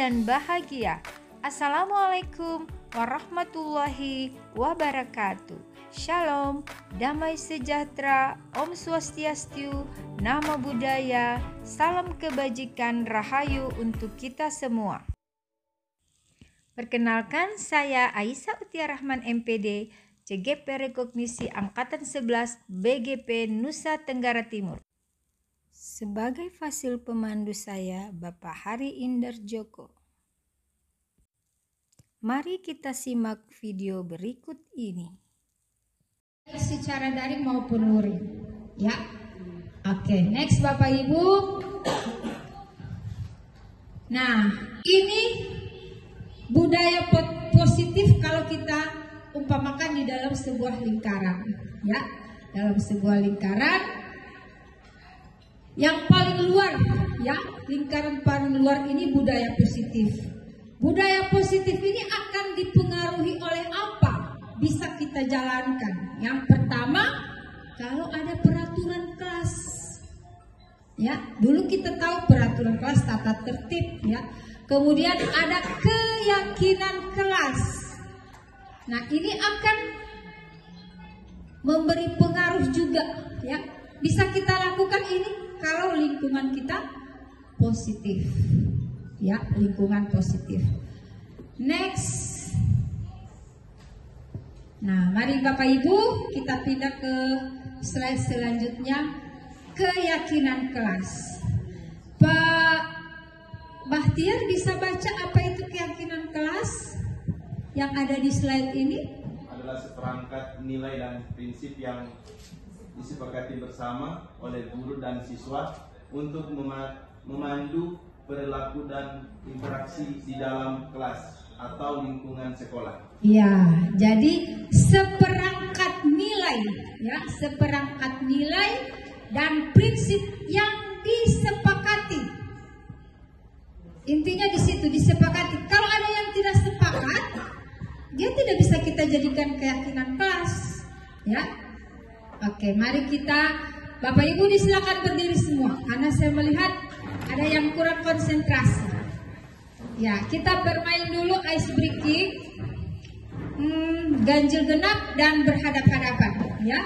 dan bahagia. Assalamualaikum warahmatullahi wabarakatuh. Shalom, damai sejahtera, Om Swastiastu, Namo Buddhaya, salam kebajikan, rahayu untuk kita semua. Perkenalkan, saya Aisyah Utia Rahman MPD, CGP Rekognisi Angkatan 11 BGP Nusa Tenggara Timur. Sebagai fasil pemandu saya, Bapak Hari Indar Joko. Mari kita simak video berikut ini. Secara daring maupun luring, ya. Oke, next Bapak Ibu. Nah, ini budaya positif kalau kita umpamakan di dalam sebuah lingkaran, ya. Dalam sebuah lingkaran yang paling luar, ya, lingkaran paling luar ini budaya positif. Budaya positif ini akan dipengaruhi oleh apa? Bisa kita jalankan. Yang pertama, kalau ada peraturan kelas, ya, dulu kita tahu peraturan kelas, tata tertib, ya. Kemudian ada keyakinan kelas. Nah, ini akan memberi pengaruh juga, ya. Bisa kita lakukan ini kalau lingkungan kita positif, ya, lingkungan positif. Next. Nah, mari Bapak Ibu kita pindah ke slide selanjutnya, keyakinan kelas. Pak Bahtiar bisa baca apa itu keyakinan kelas yang ada di slide ini? Adalah seperangkat nilai dan prinsip yang disepakati bersama oleh guru dan siswa untuk memandu perilaku dan interaksi di dalam kelas atau lingkungan sekolah. Ya, jadi seperangkat nilai, ya, seperangkat nilai dan prinsip yang disepakati. Intinya di situ disepakati. Kalau ada yang tidak sepakat, dia tidak bisa kita jadikan keyakinan kelas, ya. Oke, mari kita, Bapak Ibu silakan berdiri semua karena saya melihat ada yang kurang konsentrasi. Ya, kita bermain dulu ice breaking, ganjil genap dan berhadap-hadapan, ya.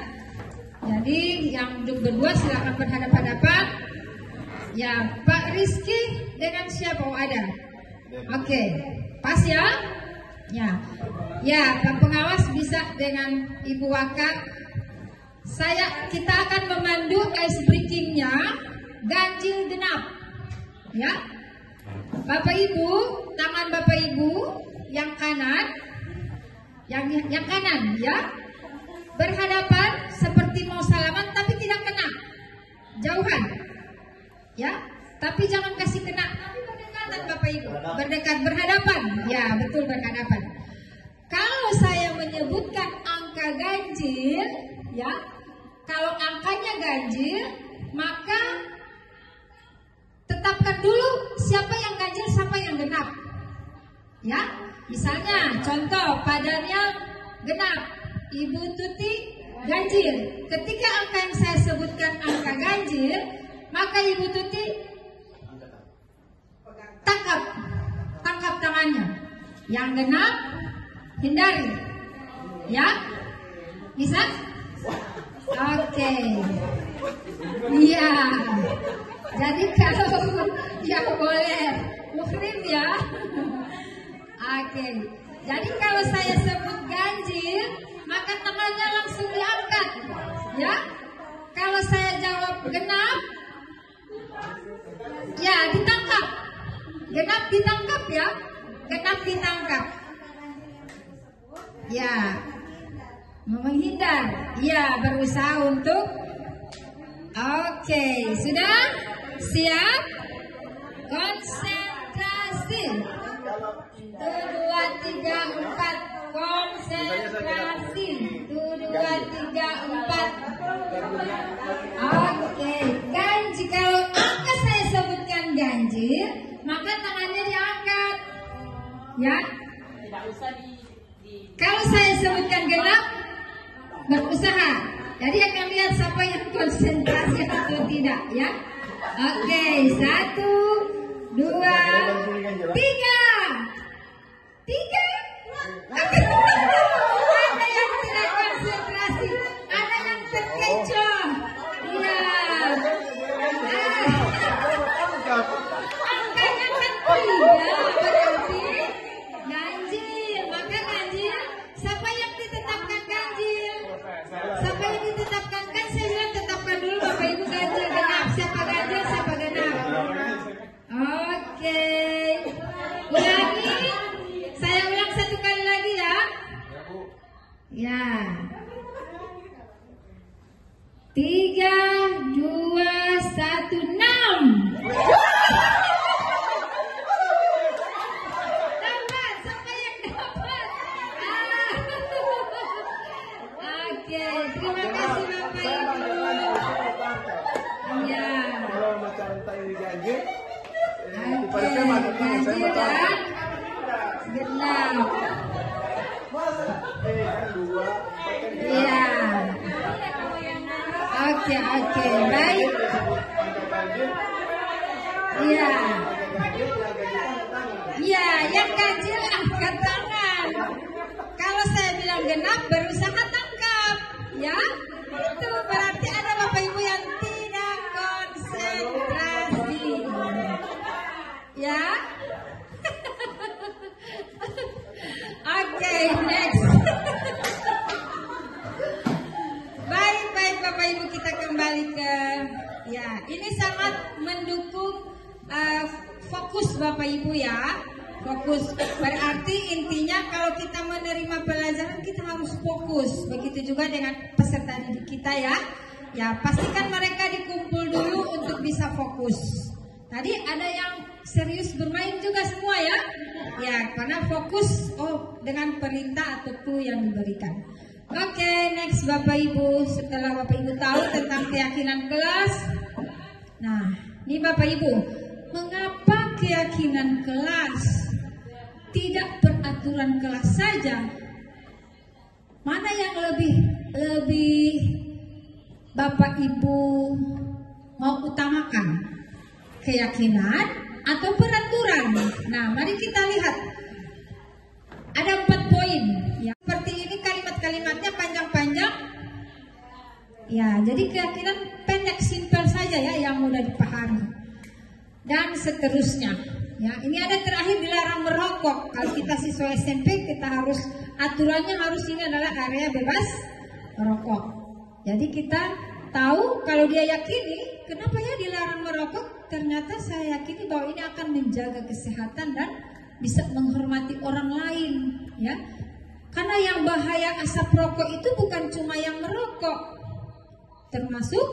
Jadi yang berdua silakan berhadap-hadapan. Ya, Pak Rizky dengan siapa? Oh, ada. Oke, pas ya. Ya, Pak Pengawas bisa dengan Ibu Waka. Kita akan memandu ice breakingnya ganjil genap, ya. Bapak Ibu, tangan Bapak Ibu yang kanan, yang kanan, ya, berhadapan seperti mau salaman tapi tidak kena, jauhan, ya, tapi jangan kasih kena, tapi berdekatan Bapak Ibu, berdekat, berhadapan, ya, betul, berhadapan. Kalau saya menyebutkan angka ganjil, ya, kalau angkanya ganjil, maka tetapkan dulu siapa yang ganjil, siapa yang genap, ya. Misalnya contoh padannya genap, Ibu Tuti ganjil. Ketika angka yang saya sebutkan angka ganjil, maka Ibu Tuti tangkap tangannya. Yang genap hindari, ya. Bisa? Oke. Iya. Jadi kalau ya boleh muhrim, ya. Oke. Jadi kalau saya sebut ganjil, maka tangannya langsung diangkat, ya. Kalau saya jawab genap, ya ditangkap. Genap ditangkap, ya. Genap ditangkap. Ya. Menghindar. Ya, berusaha untuk. Oke, sudah? Siap? Konsentrasi. 1, 2, 3, 4. Konsentrasi. 1, 2, 3, 4. Oke, ganjil. Kalau angka saya sebutkan ganjil, maka tangannya diangkat, ya. Tidak usah Kalau saya sebutkan genap, berusaha. Jadi akan lihat siapa yang konsentrasi atau tidak, ya. Oke, 1, 2, 2, 3. 3. Ada yang tidak konsentrasi, ada yang terkecoh. Iya. Angkanya kan 3 berarti ganjil. Maka ganjil, siapa yang ditetapkan ganjil? Siapa yang ditetapkan? Kan saya bilang tetapkan dulu Bapak Ibu ganjil genap. Siapa ganjil, siapa genap? Oke. Ulangi. Saya ulang 1 kali lagi ya. Ya. 3, 2, 1, 6. Dapat, siapa yang dapat? Oke, terima kasih Bapak Ibu. Ya. Kalau macam tadi ganjil, Oke, ganjil ya. Genap. Iya. Oke, baik. Iya. Iya, yang ganjil angkat tangan. Kalau saya bilang genap, berusaha tangkap, ya. Itu berarti ada Bapak Ibu yang tidak konsentrasi, ya. Oke, next. Baik Bapak Ibu, kita kembali ke, ya, ini sangat mendukung fokus Bapak Ibu ya. Fokus berarti intinya kalau kita menerima pelajaran kita harus fokus. Begitu juga dengan peserta didik kita ya. Ya, pastikan mereka dikumpul dulu untuk bisa fokus. Tadi ada yang serius bermain juga semua ya. Ya, karena fokus dengan perintah atau clue yang diberikan. Oke, next Bapak Ibu. Setelah Bapak Ibu tahu tentang keyakinan kelas. Nah, ini Bapak Ibu, mengapa keyakinan kelas tidak peraturan kelas saja? Mana yang lebih Bapak Ibu mau utamakan? Keyakinan atau peraturan? Nah, mari kita lihat. Ada 4 poin. Ya, seperti ini kalimat-kalimatnya panjang-panjang. Ya, jadi keyakinan pendek, simpel saja ya, yang mudah dipahami. Dan seterusnya. Ya, ini ada terakhir dilarang merokok. Kalau kita siswa SMP, kita harus aturannya harus ini adalah area bebas merokok. Jadi kita tahu kalau dia yakini, kenapa ya dilarang merokok? Ternyata saya yakini bahwa ini akan menjaga kesehatan dan bisa menghormati orang lain, ya. Karena yang bahaya asap rokok itu bukan cuma yang merokok, termasuk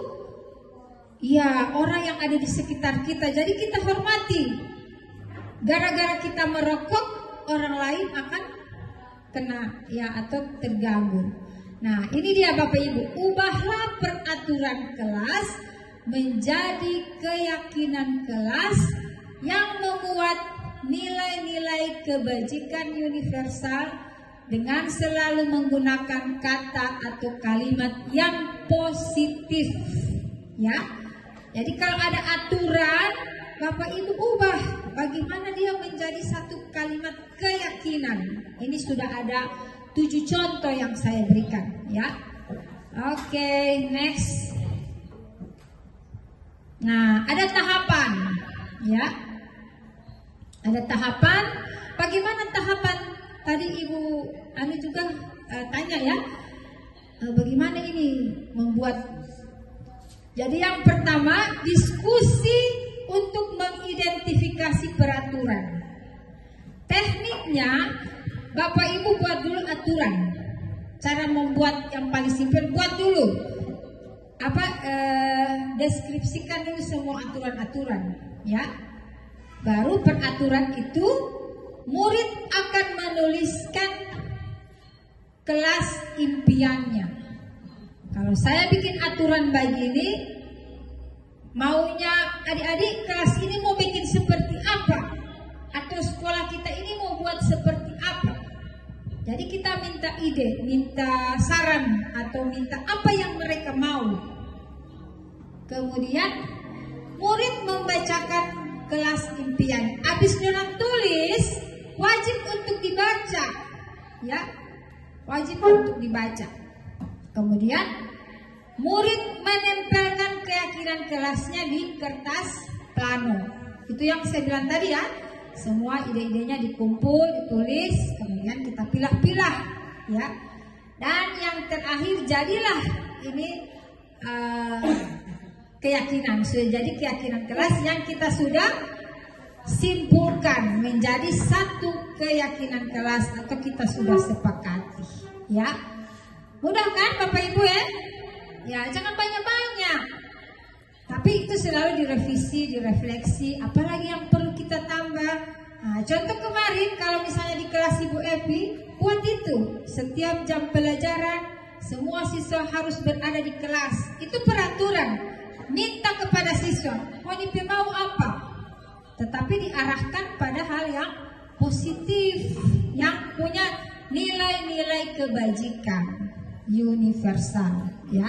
ya orang yang ada di sekitar kita. Jadi kita hormati. Gara-gara kita merokok, orang lain akan kena ya atau terganggu. Nah, ini dia Bapak Ibu, ubahlah peraturan kelas menjadi keyakinan kelas yang memuat nilai-nilai kebajikan universal dengan selalu menggunakan kata atau kalimat yang positif, ya. Jadi kalau ada aturan, Bapak Ibu ubah bagaimana dia menjadi satu kalimat keyakinan. Ini sudah ada 7 contoh yang saya berikan, ya. Oke, next. Nah, ada tahapan, ya. Ada tahapan. Bagaimana tahapan? Tadi Ibu Ani juga tanya ya. Bagaimana ini membuat? Jadi yang pertama, diskusi untuk mengidentifikasi peraturan. Tekniknya, Bapak Ibu buat dulu aturan. Cara membuat yang paling simpel, buat dulu deskripsikan dulu semua aturan-aturan, ya. Baru peraturan itu murid akan menuliskan kelas impiannya. Kalau saya bikin aturan begini, maunya adik-adik kelas ini mau bikin seperti apa? Atau sekolah kita ini mau buat seperti apa? Jadi kita minta ide, minta saran, atau minta apa yang mereka mau. Kemudian murid membacakan kelas impian. Habis dorang tulis, wajib untuk dibaca, ya, wajib untuk dibaca. Kemudian murid menempelkan keyakinan kelasnya di kertas plano. Itu yang saya bilang tadi ya. Semua ide-idenya dikumpul, ditulis, kemudian kita pilah-pilah, ya. Dan yang terakhir jadilah ini keyakinan. Sudah jadi keyakinan kelas yang kita sudah simpulkan menjadi satu keyakinan kelas atau kita sudah sepakati, ya. Mudah kan Bapak Ibu ya? Ya, jangan banyak-banyak. Tapi itu selalu direvisi, direfleksi, apalagi yang perlu kita tambah. Nah, contoh kemarin kalau misalnya di kelas Ibu Epi, buat itu setiap jam pelajaran semua siswa harus berada di kelas. Itu peraturan. Minta kepada siswa, mau mau apa? Tetapi diarahkan pada hal yang positif, yang punya nilai-nilai kebajikan universal, ya.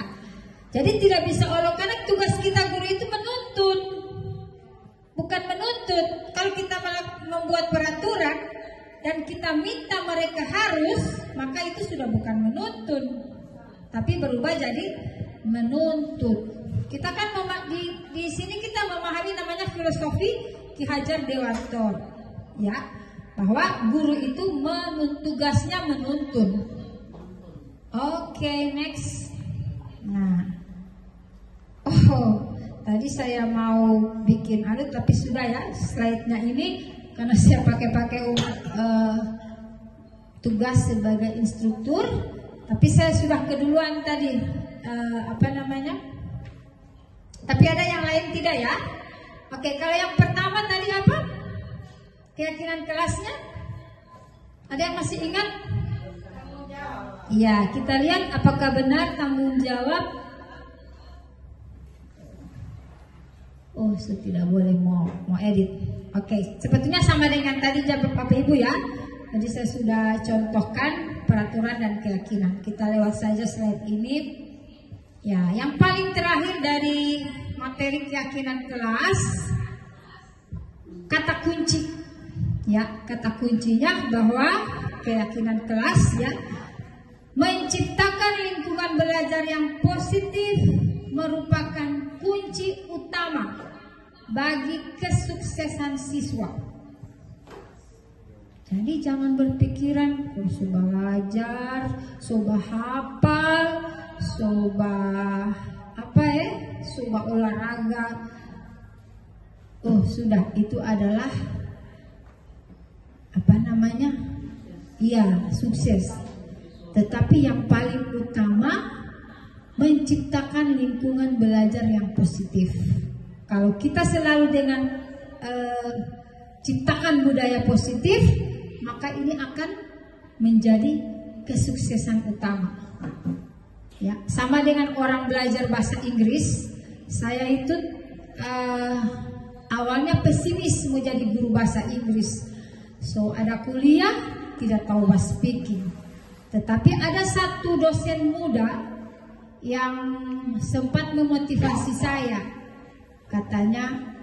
Jadi tidak bisa karena tugas kita guru itu menuntut, bukan menuntut. Kalau kita membuat peraturan dan kita minta mereka harus, maka itu sudah bukan menuntut, tapi berubah jadi menuntut. Kita kan di sini kita memahami namanya filosofi Ki Hajar Dewantara, ya, bahwa guru itu tugasnya menuntun. Oke, next. Nah, tadi saya mau bikin tapi sudah ya slide-nya ini karena saya pakai tugas sebagai instruktur, tapi saya sudah keduluan tadi tapi ada yang lain tidak ya? Oke, kalau yang pertama tadi apa? Keyakinan kelasnya? Ada yang masih ingat? Ya, kita lihat apakah benar tanggung jawab. Saya tidak boleh mau edit. Oke, sebetulnya sama dengan tadi jawab Bapak Ibu ya. Jadi saya sudah contohkan peraturan dan keyakinan. Kita lewat saja slide ini. Ya, yang paling terakhir dari materi keyakinan kelas, kata kunci. Ya, kata kuncinya bahwa keyakinan kelas ya menciptakan lingkungan belajar yang positif merupakan kunci utama bagi kesuksesan siswa. Jadi jangan berpikiran coba belajar, coba hafal, coba coba olahraga. Sudah, itu adalah iya, sukses. Tetapi yang paling utama menciptakan lingkungan belajar yang positif. Kalau kita selalu dengan ciptakan budaya positif, maka ini akan menjadi kesuksesan utama. Ya, sama dengan orang belajar bahasa Inggris, saya itu awalnya pesimis mau jadi guru bahasa Inggris. Ada kuliah tidak tahu bahasa speaking. Tetapi ada satu dosen muda yang sempat memotivasi saya. Katanya,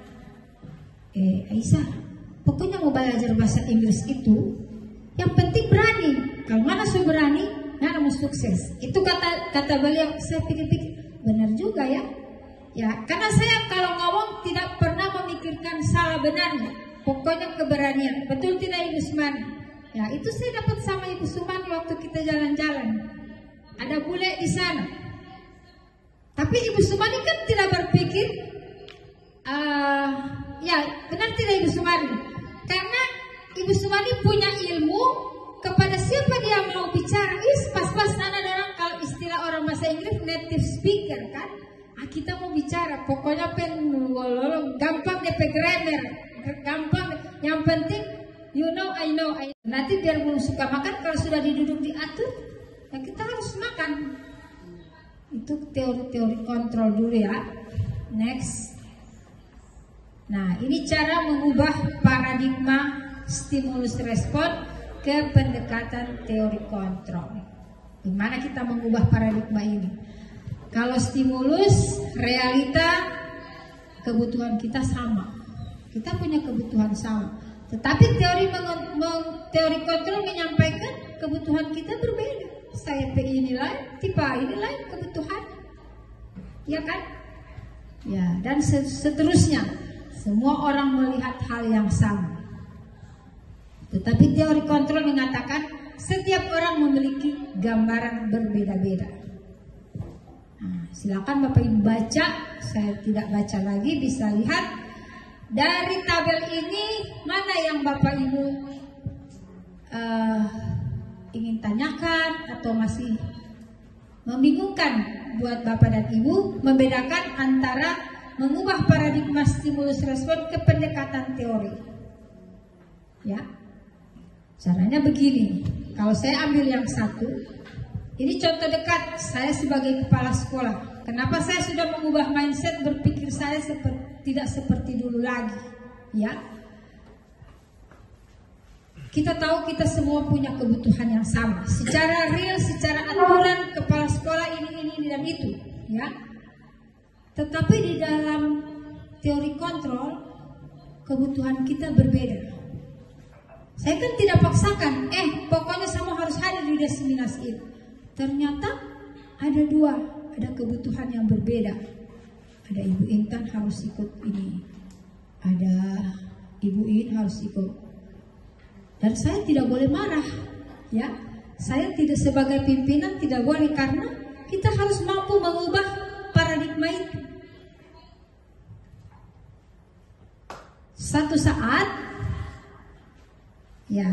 Aisyah, pokoknya mau belajar bahasa Inggris itu, yang penting berani. Kalau mana sudah berani, mana mau sukses. Itu kata beliau. Saya pikir-pikir, benar juga ya. Ya, karena saya kalau ngomong tidak pernah memikirkan salah benarnya. Pokoknya keberanian. Betul tidak Ibu Sumani? Ya, itu saya dapat sama Ibu Sumani waktu kita jalan-jalan. Ada bule di sana. Tapi Ibu Sumani kan tidak berpikir, ya benar tidak Ibu Sumani? Karena Ibu Sumani punya ilmu kepada siapa dia mau bicara. Pas-pas ada orang, kalau istilah orang bahasa Inggris native speaker kan. Kita mau bicara, pokoknya gampang DP grammar, gampang. Yang penting you know, I know. Nanti biar belum suka makan, kalau sudah diduduk diatur, ya kita harus makan. Itu teori-teori kontrol dulu ya. Next. Nah, ini cara mengubah paradigma stimulus respon ke pendekatan teori kontrol. Gimana kita mengubah paradigma ini? Kalau stimulus, realita, kebutuhan kita sama. Kita punya kebutuhan sama. Tetapi teori kontrol menyampaikan kebutuhan kita berbeda. Saya PI ini lain, tipe A ini lain kebutuhan. Ya kan? Ya, dan seterusnya. Semua orang melihat hal yang sama. Tetapi teori kontrol mengatakan setiap orang memiliki gambaran berbeda-beda. Nah, silakan Bapak Ibu baca, saya tidak baca lagi, bisa lihat dari tabel ini mana yang Bapak Ibu ingin tanyakan atau masih membingungkan buat Bapak dan Ibu, membedakan antara mengubah paradigma stimulus respon ke pendekatan teori. Ya. Caranya begini, kalau saya ambil yang satu, ini contoh dekat saya sebagai kepala sekolah. Kenapa saya sudah mengubah mindset berpikir saya tidak seperti dulu lagi, ya? Kita tahu kita semua punya kebutuhan yang sama. Secara real, secara aturan kepala sekolah ini dan itu, ya. Tetapi di dalam teori kontrol kebutuhan kita berbeda. Saya kan tidak paksakan, pokoknya sama harus hadir di diseminasi itu. Ternyata ada dua, ada kebutuhan yang berbeda. Ada Ibu Intan harus ikut ini, ada Ibu In harus ikut. Dan saya tidak boleh marah, ya. Saya tidak sebagai pimpinan tidak boleh, karena kita harus mampu mengubah paradigma itu. Satu saat, ya,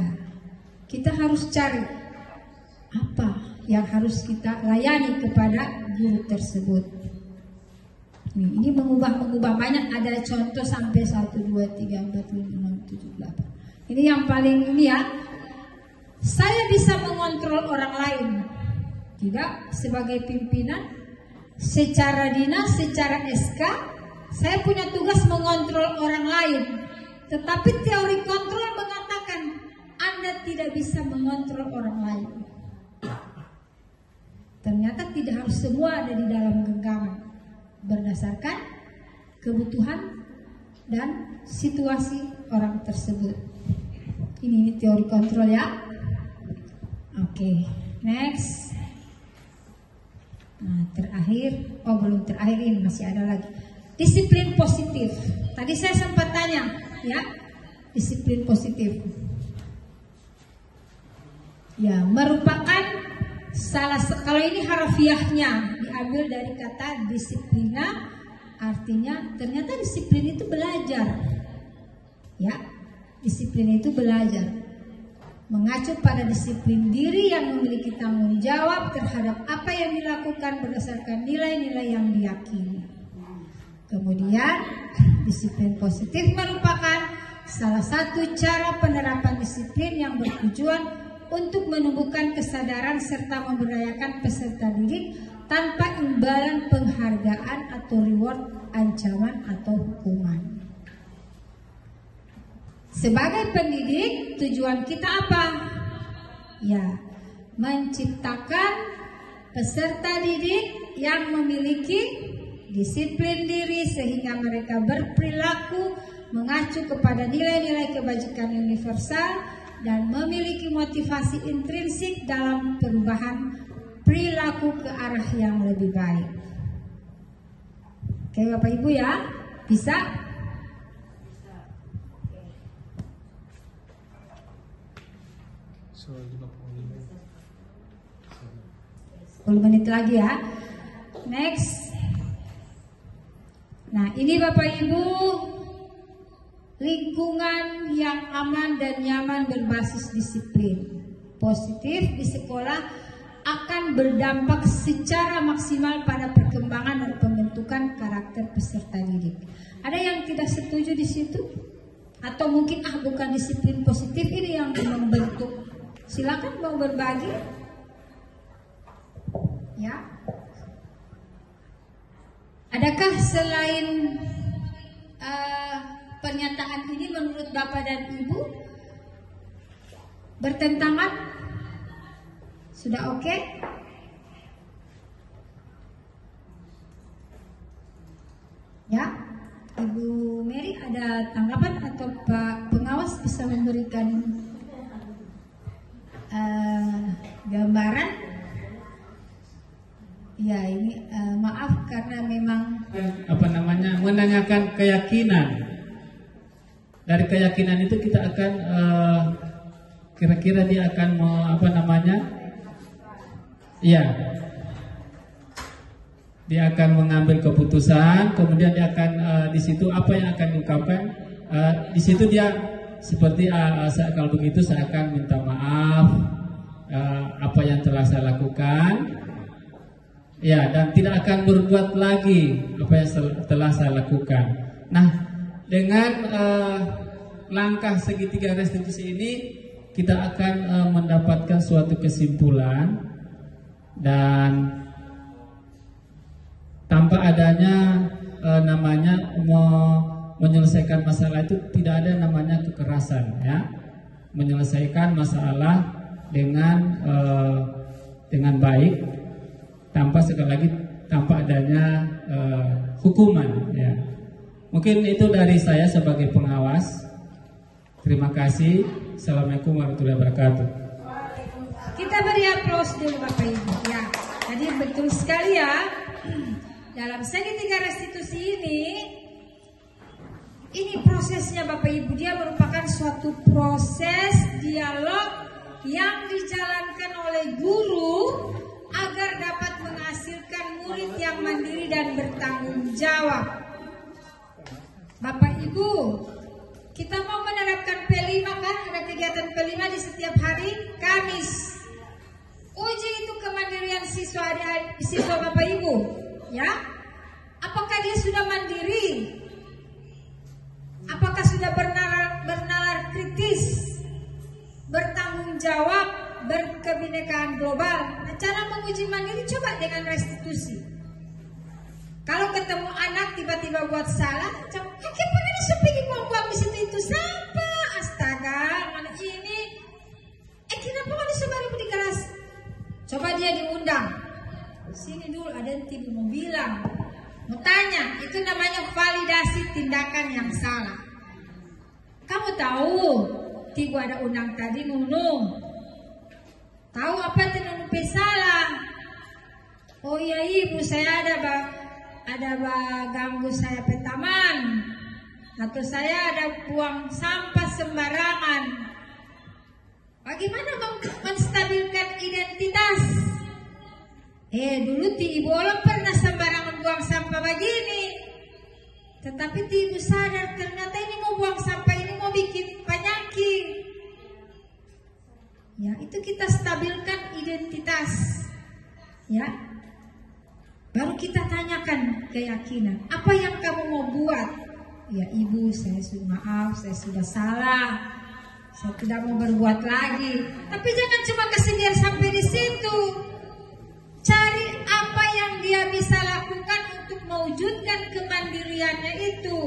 kita harus cari apa yang harus kita layani kepada guru tersebut. Ini mengubah banyak, ada contoh sampai 1, 2, 3, 4, 5, 6, 7, 8. Ini yang paling ini ya. Saya bisa mengontrol orang lain, tidak sebagai pimpinan, secara dinas, secara SK, saya punya tugas mengontrol orang lain. Tetapi teori kontrol mengatakan Anda tidak bisa mengontrol orang lain. Ternyata tidak harus semua ada di dalam genggaman, berdasarkan kebutuhan dan situasi orang tersebut. Ini teori kontrol ya. Oke, next. Nah, terakhir, belum terakhir, ini masih ada lagi. Disiplin positif. Tadi saya sempat tanya, ya, disiplin positif. Ya, merupakan kalau ini harafiahnya diambil dari kata disiplina, artinya ternyata disiplin itu belajar. Ya, disiplin itu belajar. Mengacu pada disiplin diri yang memiliki tanggung jawab terhadap apa yang dilakukan berdasarkan nilai-nilai yang diyakini. Kemudian, disiplin positif merupakan salah satu cara penerapan disiplin yang bertujuan untuk menumbuhkan kesadaran serta memberdayakan peserta didik tanpa imbalan penghargaan atau reward, ancaman atau hukuman. Sebagai pendidik, tujuan kita apa? Ya, menciptakan peserta didik yang memiliki disiplin diri sehingga mereka berperilaku mengacu kepada nilai-nilai kebajikan universal dan memiliki motivasi intrinsik dalam perubahan perilaku ke arah yang lebih baik. Oke Bapak Ibu ya, bisa? 10 menit lagi ya. Next. Nah, ini Bapak Ibu, lingkungan yang aman dan nyaman berbasis disiplin positif di sekolah akan berdampak secara maksimal pada perkembangan dan pembentukan karakter peserta didik. Ada yang tidak setuju di situ? Atau mungkin bukan disiplin positif ini yang membentuk? Silakan mau berbagi. Ya. Adakah selain pernyataan ini menurut Bapak dan Ibu bertentangan? Sudah oke? Ya. Ibu Mary ada tanggapan atau Pak Pengawas bisa memberikan gambaran? Ya, ini maaf karena memang menanyakan keyakinan. Dari keyakinan itu kita akan kira-kira dia akan dia akan mengambil keputusan, kemudian dia akan di situ apa yang akan diungkapkan, di situ dia seperti kalau begitu saya akan minta maaf apa yang telah saya lakukan, ya, dan tidak akan berbuat lagi apa yang telah saya lakukan. Nah, dengan langkah segitiga restitusi ini kita akan mendapatkan suatu kesimpulan, dan tanpa adanya menyelesaikan masalah itu tidak ada namanya kekerasan, ya. Menyelesaikan masalah dengan baik, sekali lagi tanpa adanya hukuman, ya. Mungkin itu dari saya sebagai pengawas. Terima kasih. Assalamualaikum warahmatullahi wabarakatuh. kita beri aplaus dulu Bapak Ibu. Ya, jadi betul sekali ya. Dalam segitiga restitusi ini prosesnya Bapak Ibu, dia merupakan suatu proses dialog yang dijalankan oleh guru agar dapat menghasilkan murid yang mandiri dan bertanggung jawab. Bapak Ibu, kita mau menerapkan P5 kan, ada kegiatan P5 di setiap hari Kamis. Uji itu kemandirian siswa Bapak Ibu, ya. Apakah dia sudah mandiri? Apakah sudah bernalar kritis, bertanggung jawab, berkebinekaan global? Nah, cara menguji mandiri coba dengan restitusi. Kalau ketemu anak tiba-tiba buat salah, hakim begini sepingin buang-buang di situ itu sampah, astaga, mana ini? Kenapa mau disebar di kelas? Coba dia diundang. Sini dulu, ada yang tiba mau bilang, mau tanya, itu namanya validasi tindakan yang salah. Kamu tahu, tiba ada undang tadi Nunu. Tahu apa itu Nunu salah? Oh iya ibu, saya ada ganggu saya pe taman, atau saya ada buang sampah sembarangan. Bagaimana menstabilkan identitas? Dulu ti ibu orang pernah sembarangan buang sampah begini, tetapi ti ibu sadar ternyata ini mau buang sampah ini mau bikin penyakit. Ya, itu kita stabilkan identitas. Ya, baru kita tanyakan keyakinan. Apa yang kamu mau buat? Ya ibu, saya sudah maaf, saya sudah salah. Saya tidak mau berbuat lagi. Tapi jangan cuma kesedihan sampai di situ. Cari apa yang dia bisa lakukan untuk mewujudkan kemandiriannya itu.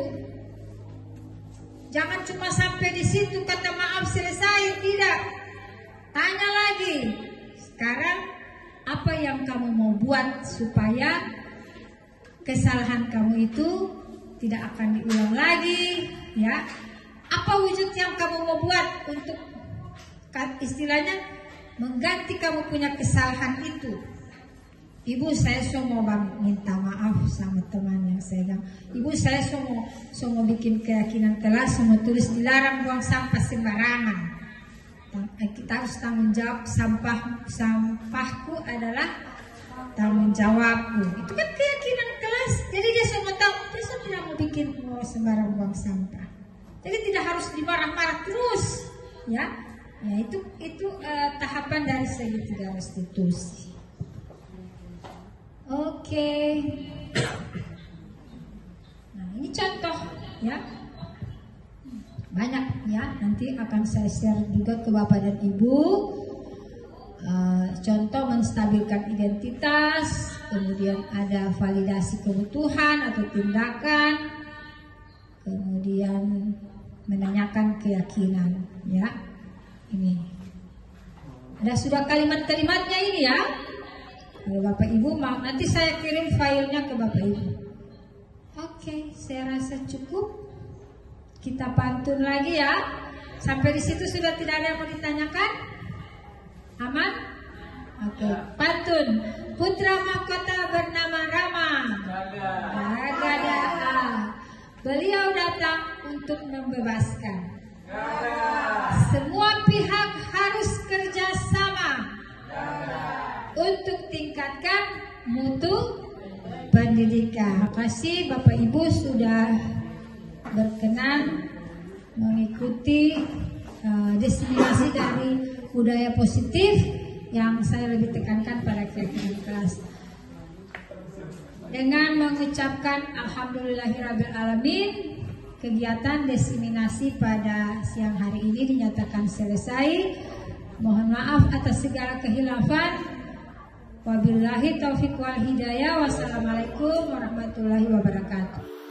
Jangan cuma sampai di situ kata maaf selesai, tidak. Tanya lagi. Sekarang apa yang kamu mau buat supaya kesalahan kamu itu tidak akan diulang lagi, ya? Apa wujud yang kamu mau buat untuk istilahnya mengganti kamu punya kesalahan itu? Ibu, saya mau minta maaf sama teman yang saya bilang. Ibu, saya mau bikin keyakinan kelas, mau tulis dilarang buang sampah sembarangan. Kita harus tanggung jawab, sampahku adalah tanggung jawabku. Itu kan keyakinan kelas. Jadi dia semua tahu, terus saya tidak mau bikin sembarang buang sampah. Jadi tidak harus dimarah-marah terus, ya. Ya itu tahapan dari segitiga restitusi. Oke. Nah, ini contoh, ya. Banyak ya, nanti akan saya share juga ke Bapak dan Ibu. Contoh menstabilkan identitas, kemudian ada validasi kebutuhan atau tindakan, kemudian menanyakan keyakinan, ya. Ini ada sudah kalimat-kalimatnya ini ya. Kalau Bapak Ibu mau, nanti saya kirim filenya ke Bapak Ibu. Oke. Oke, saya rasa cukup. Kita pantun lagi ya. Sampai di situ sudah tidak ada yang mau ditanyakan? Aman? Oke, pantun. Putra mahkota bernama Rama. Gagada. Beliau datang untuk membebaskan. Semua pihak harus kerjasama untuk tingkatkan mutu pendidikan. Terima kasih Bapak Ibu sudah berkenan mengikuti diseminasi dari budaya positif yang saya lebih tekankan pada kegiatan kelas. Dengan mengucapkan alhamdulillahirabbil-alamin, kegiatan diseminasi pada siang hari ini dinyatakan selesai. Mohon maaf atas segala khilafan. Wabillahi taufiq wal hidayah. Wassalamualaikum warahmatullahi wabarakatuh.